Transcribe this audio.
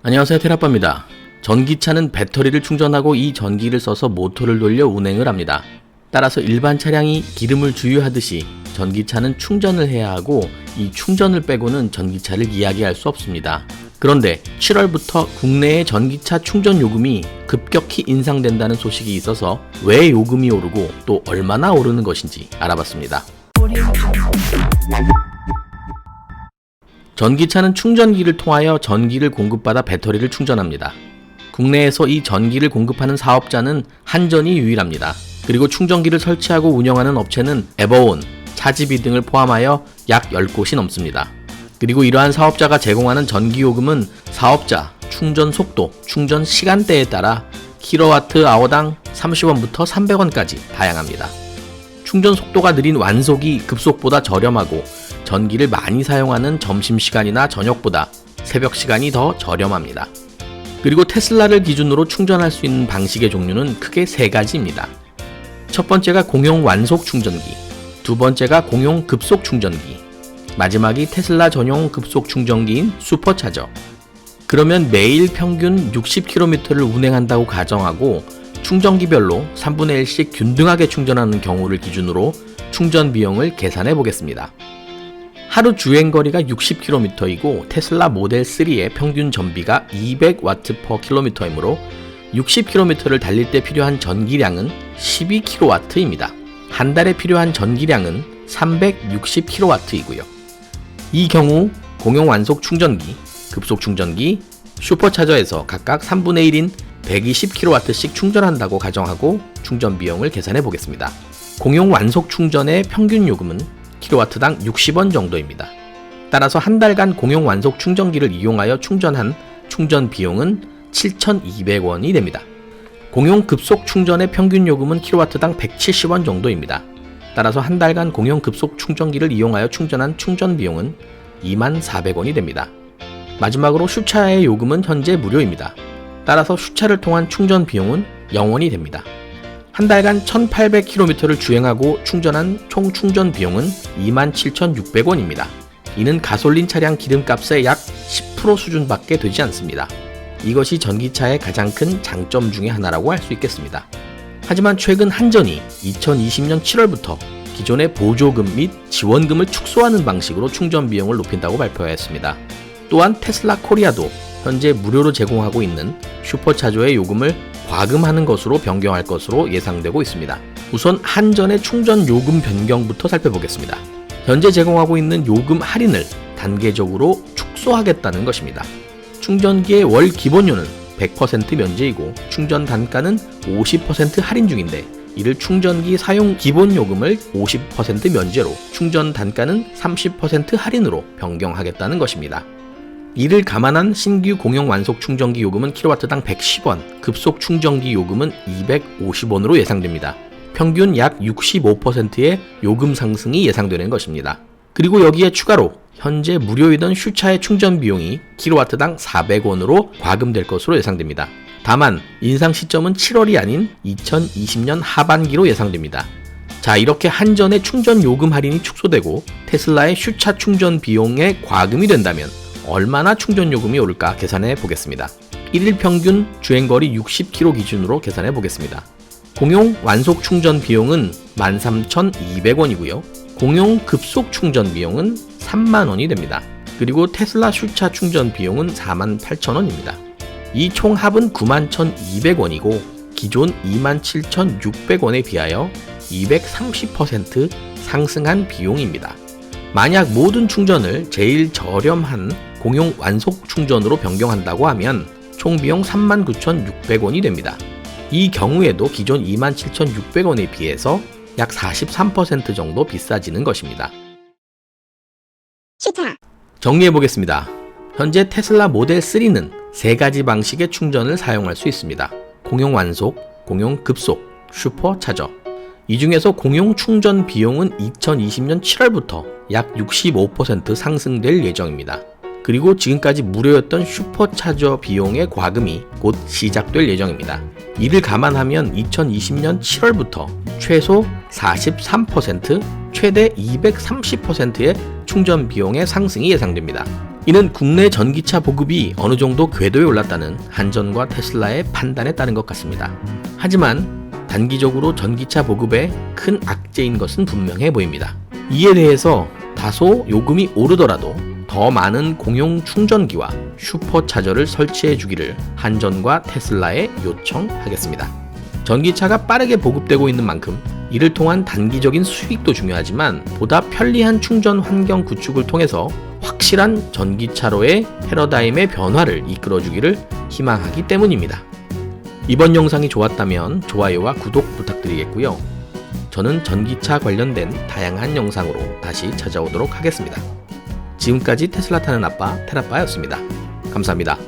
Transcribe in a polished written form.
안녕하세요, 테라빠입니다. 전기차는 배터리를 충전하고 이 전기를 써서 모터를 돌려 운행을 합니다. 따라서 일반 차량이 기름을 주유하듯이 전기차는 충전을 해야 하고 이 충전을 빼고는 전기차를 이야기할 수 없습니다. 그런데 7월부터 국내의 전기차 충전 요금이 급격히 인상된다는 소식이 있어서 왜 요금이 오르고 또 얼마나 오르는 것인지 알아봤습니다. 전기차는 충전기를 통하여 전기를 공급받아 배터리를 충전합니다. 국내에서 이 전기를 공급하는 사업자는 한전이 유일합니다. 그리고 충전기를 설치하고 운영하는 업체는 에버온, 차지비 등을 포함하여 약 10곳이 넘습니다. 그리고 이러한 사업자가 제공하는 전기요금은 사업자, 충전 속도, 충전 시간대에 따라 킬로와트아워당 30원부터 300원까지 다양합니다. 충전 속도가 느린 완속이 급속보다 저렴하고 전기를 많이 사용하는 점심시간이나 저녁보다 새벽시간이 더 저렴합니다. 그리고 테슬라를 기준으로 충전할 수 있는 방식의 종류는 크게 3가지입니다. 첫 번째가 공용 완속 충전기, 두 번째가 공용 급속 충전기, 마지막이 테슬라 전용 급속 충전기인 슈퍼차저. 그러면 매일 평균 60km를 운행한다고 가정하고 충전기별로 3분의 1씩 균등하게 충전하는 경우를 기준으로 충전 비용을 계산해 보겠습니다. 하루 주행거리가 60km이고 테슬라 모델 3의 평균 전비가 200W/km이므로 60km를 달릴 때 필요한 전기량은 12kW입니다. 한 달에 필요한 전기량은 360kW이고요. 이 경우 공용 완속 충전기, 급속 충전기, 슈퍼차저에서 각각 3분의 1인 120kW씩 충전한다고 가정하고 충전 비용을 계산해 보겠습니다. 공용 완속 충전의 평균 요금은 킬로와트당 60원 정도입니다. 따라서 한 달간 공용 완속 충전기를 이용하여 충전한 충전 비용은 7,200원이 됩니다. 공용 급속 충전의 평균 요금은 킬로와트당 170원 정도입니다. 따라서 한 달간 공용 급속 충전기를 이용하여 충전한 충전 비용은 24,000원이 됩니다. 마지막으로 슈차의 요금은 현재 무료입니다. 따라서 슈차를 통한 충전 비용은 0원이 됩니다. 한 달간 1800km를 주행하고 충전한 총 충전 비용은 27,600원입니다. 이는 가솔린 차량 기름값의 약 10% 수준밖에 되지 않습니다. 이것이 전기차의 가장 큰 장점 중에 하나라고 할 수 있겠습니다. 하지만 최근 한전이 2020년 7월부터 기존의 보조금 및 지원금을 축소하는 방식으로 충전 비용을 높인다고 발표하였습니다. 또한 테슬라 코리아도 현재 무료로 제공하고 있는 슈퍼차저의 요금을 과금하는 것으로 변경할 것으로 예상되고 있습니다. 우선 한전의 충전 요금 변경부터 살펴보겠습니다. 현재 제공하고 있는 요금 할인을 단계적으로 축소하겠다는 것입니다. 충전기의 월 기본료는 100% 면제이고 충전 단가는 50% 할인 중인데 이를 충전기 사용 기본 요금을 50% 면제로 충전 단가는 30% 할인으로 변경하겠다는 것입니다. 이를 감안한 신규 공용 완속 충전기 요금은 킬로와트당 110원, 급속 충전기 요금은 250원으로 예상됩니다. 평균 약 65%의 요금 상승이 예상되는 것입니다. 그리고 여기에 추가로 현재 무료이던 슈차의 충전 비용이 킬로와트당 400원으로 과금될 것으로 예상됩니다. 다만 인상 시점은 7월이 아닌 2020년 하반기로 예상됩니다. 자, 이렇게 한전의 충전 요금 할인이 축소되고 테슬라의 슈차 충전 비용에 과금이 된다면 얼마나 충전 요금이 오를까 계산해 보겠습니다. 1일 평균 주행거리 60km 기준으로 계산해 보겠습니다. 공용 완속 충전 비용은 13,200원이고요. 공용 급속 충전 비용은 30,000원이 됩니다. 그리고 테슬라 슈차 충전 비용은 48,000원입니다. 이 총 합은 91,200원이고 기존 27,600원에 비하여 230% 상승한 비용입니다. 만약 모든 충전을 제일 저렴한 공용 완속 충전으로 변경한다고 하면 총 비용 39,600원이 됩니다. 이 경우에도 기존 27,600원에 비해서 약 43% 정도 비싸지는 것입니다. 정리해 보겠습니다. 현재 테슬라 모델 3는 3가지 방식의 충전을 사용할 수 있습니다. 공용 완속, 공용 급속, 슈퍼차저. 이 중에서 공용 충전 비용은 2020년 7월부터 약 65% 상승될 예정입니다. 그리고 지금까지 무료였던 슈퍼차저 비용의 과금이 곧 시작될 예정입니다. 이를 감안하면 2020년 7월부터 최소 43%, 최대 230%의 충전 비용의 상승이 예상됩니다. 이는 국내 전기차 보급이 어느 정도 궤도에 올랐다는 한전과 테슬라의 판단에 따른 것 같습니다. 하지만 단기적으로 전기차 보급에 큰 악재인 것은 분명해 보입니다. 이에 대해서 다소 요금이 오르더라도 더 많은 공용 충전기와 슈퍼차저를 설치해 주기를 한전과 테슬라에 요청하겠습니다. 전기차가 빠르게 보급되고 있는 만큼 이를 통한 단기적인 수익도 중요하지만 보다 편리한 충전 환경 구축을 통해서 확실한 전기차로의 패러다임의 변화를 이끌어주기를 희망하기 때문입니다. 이번 영상이 좋았다면 좋아요와 구독 부탁드리겠고요. 저는 전기차 관련된 다양한 영상으로 다시 찾아오도록 하겠습니다. 지금까지 테슬라 타는 아빠 테라빠였습니다. 감사합니다.